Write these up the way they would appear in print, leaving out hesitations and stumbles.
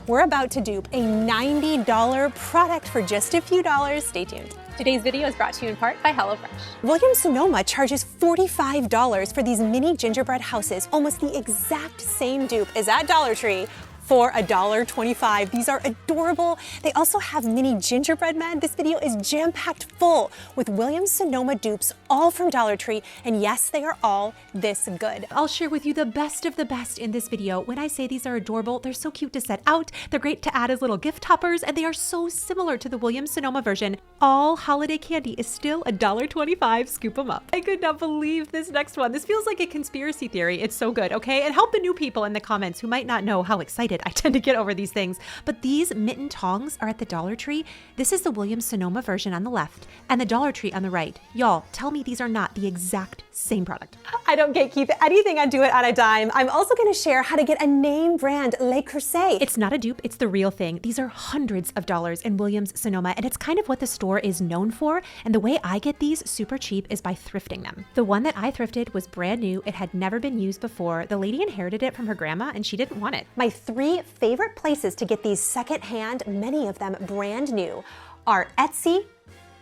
we're about to dupe a $90 product for just a few dollars. Stay tuned. Today's video is brought to you in part by HelloFresh. Williams Sonoma charges $45 for these mini gingerbread houses, almost the exact same dupe as at Dollar Tree, for $1.25. These are adorable. They also have mini gingerbread men. This video is jam-packed full with Williams Sonoma dupes, all from Dollar Tree, and yes, they are all this good. I'll share with you the best of the best in this video. When I say these are adorable, they're so cute to set out, they're great to add as little gift toppers, and they are so similar to the Williams Sonoma version. All holiday candy is still $1.25. Scoop them up. I could not believe this next one. This feels like a conspiracy theory. It's so good, okay? And help the new people in the comments who might not know how excited I tend to get over these things. But these mitten tongs are at the Dollar Tree. This is the Williams Sonoma version on the left and the Dollar Tree on the right. Y'all, tell me these are not the exact same product. I don't gatekeep anything on Do It on a Dime. I'm also going to share how to get a name brand Le Creuset. It's not a dupe, it's the real thing. These are hundreds of dollars in Williams Sonoma, and it's kind of what the store is known for. And the way I get these super cheap is by thrifting them. The one that I thrifted was brand new. It had never been used before. The lady inherited it from her grandma and she didn't want it. My 3 favorite places to get these secondhand, many of them brand new, are Etsy,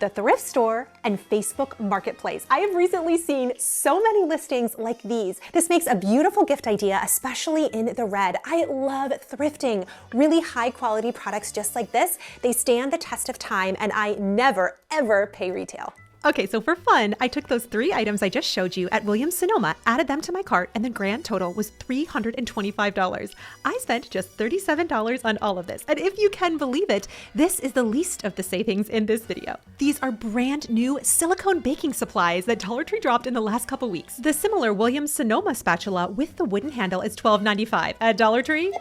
the thrift store, and Facebook Marketplace. I have recently seen so many listings like these. This makes a beautiful gift idea, especially in the red. I love thrifting. Really high quality products just like this. They stand the test of time, and I never, ever pay retail. Okay, so for fun, I took those 3 items I just showed you at Williams Sonoma, added them to my cart, and the grand total was $325. I spent just $37 on all of this. And if you can believe it, this is the least of the savings in this video. These are brand new silicone baking supplies that Dollar Tree dropped in the last couple weeks. The similar Williams Sonoma spatula with the wooden handle is $12.95 at Dollar Tree.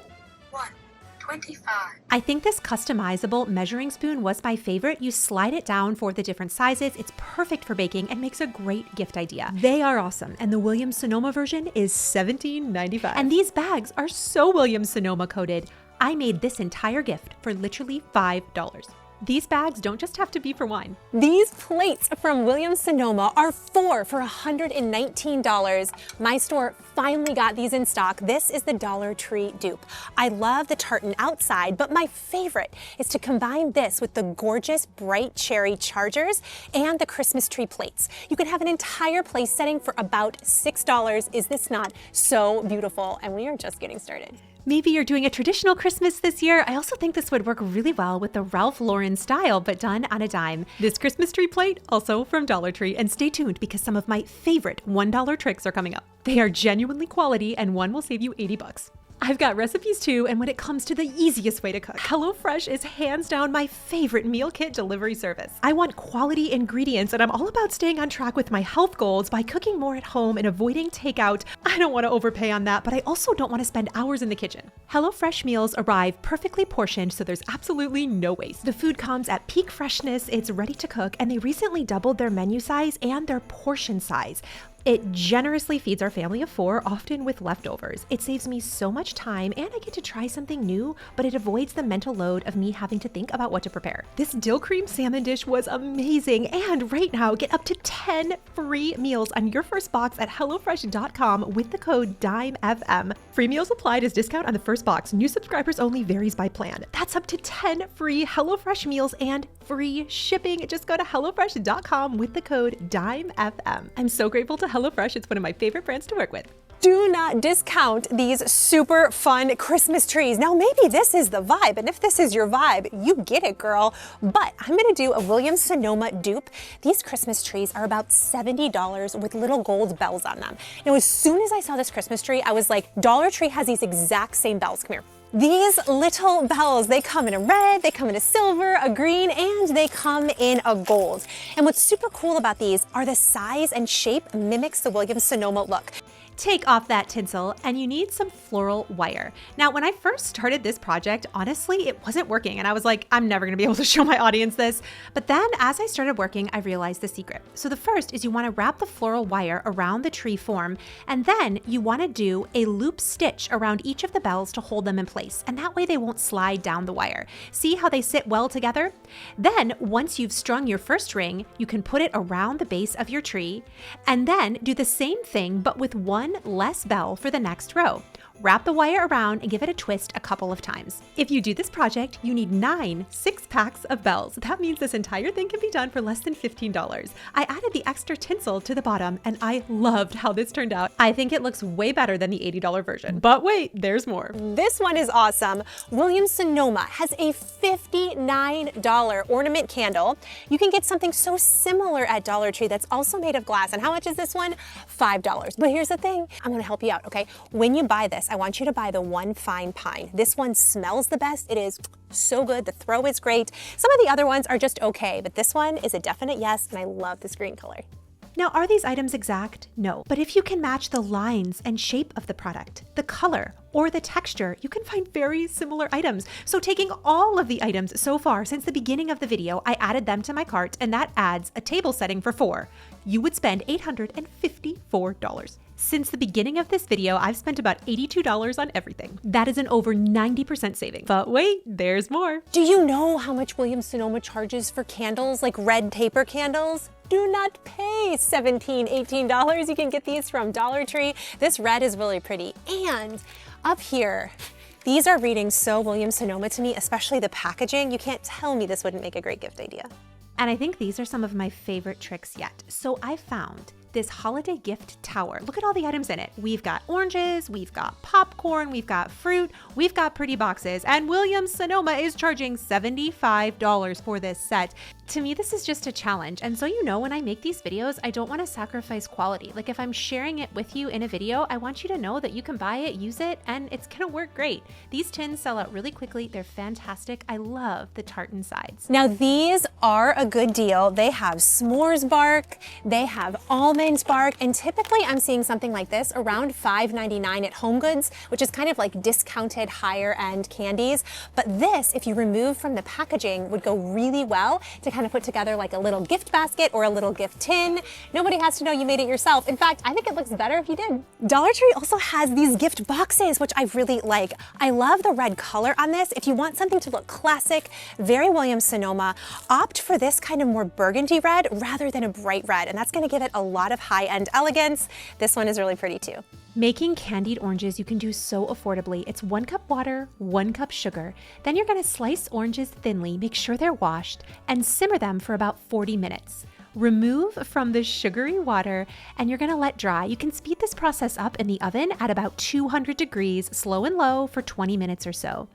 I think this customizable measuring spoon was my favorite. You slide it down for the different sizes. It's perfect for baking and makes a great gift idea. They are awesome, and the Williams Sonoma version is $17.95. And these bags are so Williams Sonoma coated. I made this entire gift for literally $5. These bags don't just have to be for wine. These plates from Williams Sonoma are 4 for $119. My store finally got these in stock. This is the Dollar Tree dupe. I love the tartan outside, but my favorite is to combine this with the gorgeous bright cherry chargers and the Christmas tree plates. You can have an entire place setting for about $6. Is this not so beautiful? And we are just getting started. Maybe you're doing a traditional Christmas this year. I also think this would work really well with the Ralph Lauren style, but done on a dime. This Christmas tree plate, also from Dollar Tree, and stay tuned because some of my favorite $1 tricks are coming up. They are genuinely quality and one will save you 80 bucks. I've got recipes too, and when it comes to the easiest way to cook, HelloFresh is hands down my favorite meal kit delivery service. I want quality ingredients, and I'm all about staying on track with my health goals by cooking more at home and avoiding takeout. I don't want to overpay on that, but I also don't want to spend hours in the kitchen. HelloFresh meals arrive perfectly portioned, so there's absolutely no waste. The food comes at peak freshness, it's ready to cook, and they recently doubled their menu size and their portion size. It generously feeds our family of 4, often with leftovers. It saves me so much time and I get to try something new, but it avoids the mental load of me having to think about what to prepare. This dill cream salmon dish was amazing, and right now get up to 10 free meals on your first box at HelloFresh.com with the code DIMEFM. Free meals applied as discount on the first box. New subscribers only, varies by plan. That's up to 10 free HelloFresh meals and free shipping. Just go to HelloFresh.com with the code DIMEFM. I'm so grateful to HelloFresh. It's one of my favorite brands to work with. Do not discount these super fun Christmas trees. Now, maybe this is the vibe, and if this is your vibe, you get it, girl. But I'm gonna do a Williams Sonoma dupe. These Christmas trees are about $70 with little gold bells on them. Now, as soon as I saw this Christmas tree, I was like, Dollar Tree has these exact same bells. Come here. These little bells, they come in a red, they come in a silver, a green, and they come in a gold. And what's super cool about these are the size and shape mimics the Williams Sonoma look. Take off that tinsel, and you need some floral wire. Now, when I first started this project, honestly, it wasn't working, and I was like, I'm never gonna be able to show my audience this. But then as I started working, I realized the secret. So the first is you wanna wrap the floral wire around the tree form, and then you wanna do a loop stitch around each of the bells to hold them in place, and that way they won't slide down the wire. See how they sit well together? Then, once you've strung your first ring, you can put it around the base of your tree, and then do the same thing, but with one less bell for the next row. Wrap the wire around and give it a twist a couple of times. If you do this project, you need 9 6-packs of bells. That means this entire thing can be done for less than $15. I added the extra tinsel to the bottom and I loved how this turned out. I think it looks way better than the $80 version. But wait, there's more. This one is awesome. Williams Sonoma has a $59 ornament candle. You can get something so similar at Dollar Tree that's also made of glass. And how much is this one? $5. But here's the thing, I'm gonna help you out, okay? When you buy this, I want you to buy the One Fine Pine. This one smells the best. It is so good. The throw is great. Some of the other ones are just okay, but this one is a definite yes, and I love this green color. Now, are these items exact? No. But if you can match the lines and shape of the product, the color, or the texture, you can find very similar items. So taking all of the items so far since the beginning of the video, I added them to my cart, and that adds a table setting for 4. You would spend $854. Since the beginning of this video, I've spent about $82 on everything. That is an over 90% saving. But wait, there's more. Do you know how much Williams Sonoma charges for candles, like red paper candles? Do not pay $17, $18. You can get these from Dollar Tree. This red is really pretty. And up here, these are reading so Williams Sonoma to me, especially the packaging. You can't tell me this wouldn't make a great gift idea. And I think these are some of my favorite tricks yet. So I found this holiday gift tower. Look at all the items in it. We've got oranges, we've got popcorn, we've got fruit, we've got pretty boxes, and Williams Sonoma is charging $75 for this set. To me, this is just a challenge. And so you know, when I make these videos, I don't want to sacrifice quality. Like if I'm sharing it with you in a video, I want you to know that you can buy it, use it, and it's gonna work great. These tins sell out really quickly. They're fantastic. I love the tartan sides. Now these are a good deal. They have s'mores bark, they have almond bark, and typically I'm seeing something like this around $5.99 at HomeGoods, which is kind of like discounted higher end candies. But this, if you remove from the packaging, would go really well to kind of put together like a little gift basket or a little gift tin. Nobody has to know you made it yourself. In fact, I think it looks better if you did. Dollar Tree also has these gift boxes, which I really like. I love the red color on this. If you want something to look classic, very Williams Sonoma, opt for this kind of more burgundy red rather than a bright red, and that's gonna give it a lot of high-end elegance. This one is really pretty too. Making candied oranges you can do so affordably. It's 1 cup water, 1 cup sugar. Then you're gonna slice oranges thinly, make sure they're washed, and simmer them for about 40 minutes. Remove from the sugary water and you're gonna let dry. You can speed this process up in the oven at about 200 degrees, slow and low for 20 minutes or so.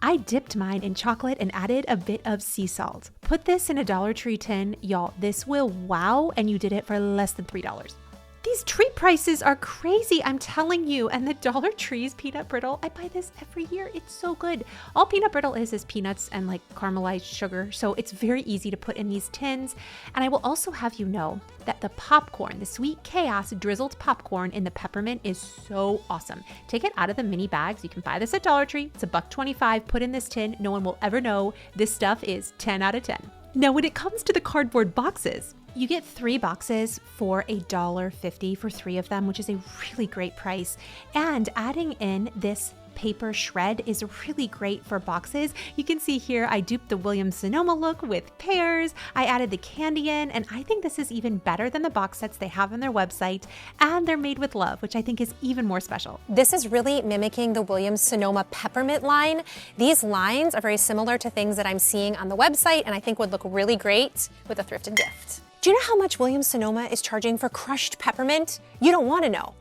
I dipped mine in chocolate and added a bit of sea salt. Put this in a Dollar Tree tin. Y'all, this will wow, and you did it for less than $3. These treat prices are crazy, I'm telling you. And the Dollar Tree's peanut brittle, I buy this every year. It's so good. All peanut brittle is peanuts and like caramelized sugar. So it's very easy to put in these tins. And I will also have you know that the popcorn, the Sweet Chaos drizzled popcorn in the peppermint is so awesome. Take it out of the mini bags. You can buy this at Dollar Tree. It's $1.25. Put in this tin. No one will ever know. This stuff is 10 out of 10. Now, when it comes to the cardboard boxes, you get 3 boxes for $1.50 for 3 of them, which is a really great price. And adding in this paper shred is really great for boxes. You can see here I duped the Williams Sonoma look with pears. I added the candy in, and I think this is even better than the box sets they have on their website. And they're made with love, which I think is even more special. This is really mimicking the Williams Sonoma peppermint line. These lines are very similar to things that I'm seeing on the website, and I think would look really great with a thrifted gift. Do you know how much Williams Sonoma is charging for crushed peppermint? You don't want to know.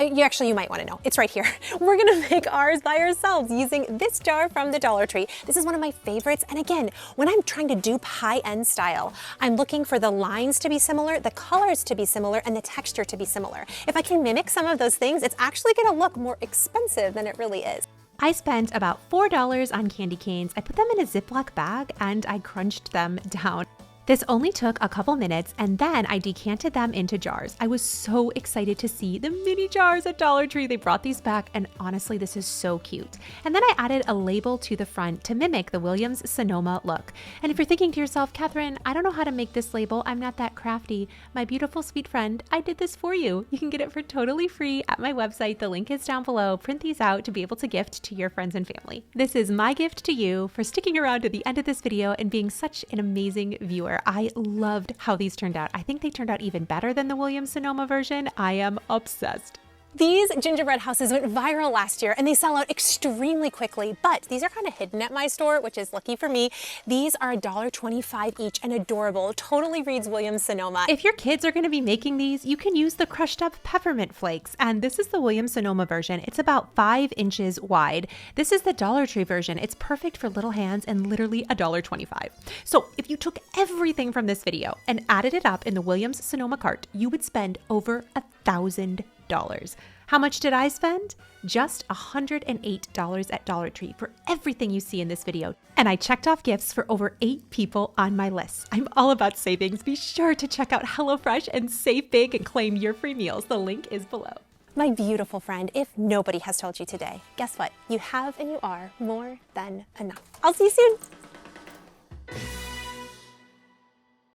You might want to know. It's right here. We're gonna make ours by ourselves using this jar from the Dollar Tree. This is one of my favorites. And again, when I'm trying to dupe high-end style, I'm looking for the lines to be similar, the colors to be similar, and the texture to be similar. If I can mimic some of those things, it's actually gonna look more expensive than it really is. I spent about $4 on candy canes. I put them in a Ziploc bag and I crunched them down. This only took a couple minutes, and then I decanted them into jars. I was so excited to see the mini jars at Dollar Tree. They brought these back, and honestly, this is so cute. And then I added a label to the front to mimic the Williams Sonoma look. And if you're thinking to yourself, Kathryn, I don't know how to make this label. I'm not that crafty. My beautiful sweet friend, I did this for you. You can get it for totally free at my website. The link is down below. Print these out to be able to gift to your friends and family. This is my gift to you for sticking around to the end of this video and being such an amazing viewer. I loved how these turned out. I think they turned out even better than the Williams Sonoma version. I am obsessed. These gingerbread houses went viral last year and they sell out extremely quickly, but these are kind of hidden at my store, which is lucky for me. These are $1.25 each and adorable. Totally reads Williams Sonoma. If your kids are going to be making these, you can use the crushed up peppermint flakes. And this is the Williams Sonoma version. It's about 5 inches wide. This is the Dollar Tree version. It's perfect for little hands and literally $1.25. So if you took everything from this video and added it up in the Williams Sonoma cart, you would spend over $1,000. How much did I spend? Just $108 at Dollar Tree for everything you see in this video. And I checked off gifts for over 8 people on my list. I'm all about savings. Be sure to check out HelloFresh and save big and claim your free meals. The link is below. My beautiful friend, if nobody has told you today, guess what? You have and you are more than enough. I'll see you soon.